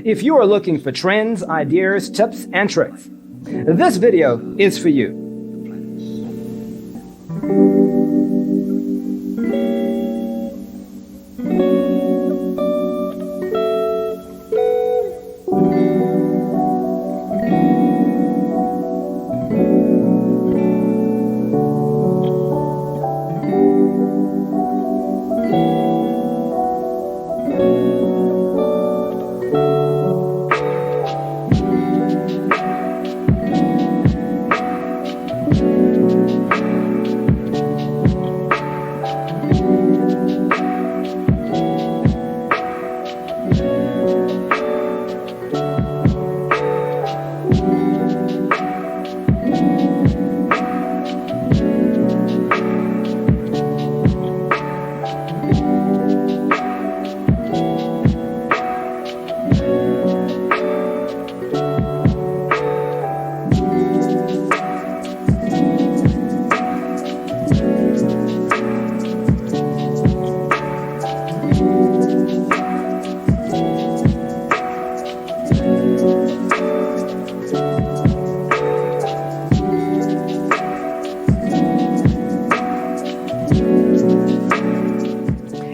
If you are looking for trends, ideas, tips, and tricks, this video is for you.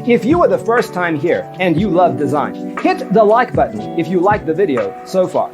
If you are the first time here and you love design, hit the like button if you like the video so far.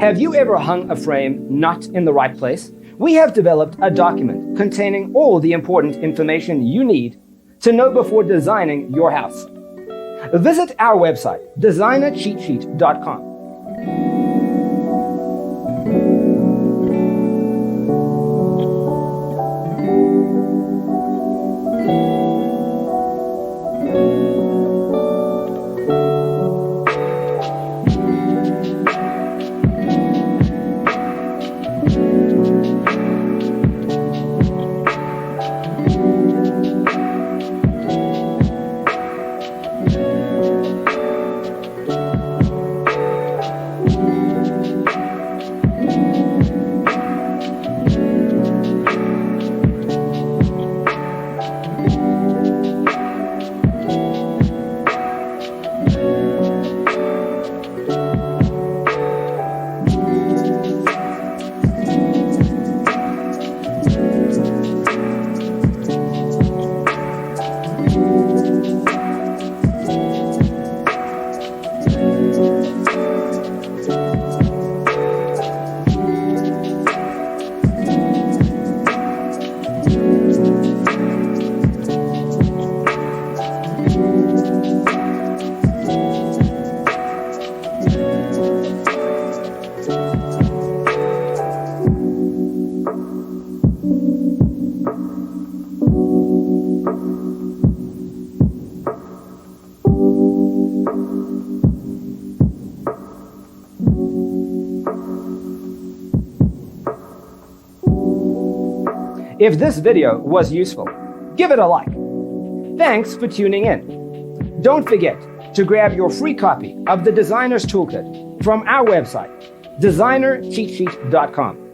Have you ever hung a frame not in the right place? We have developed a document containing all the important information you need to know before designing your house. Visit our website, designercheatsheet.com. If this video was useful, give it a like. Thanks for tuning in. Don't forget, to grab your free copy of the Designer's Toolkit from our website, designercheatsheet.com.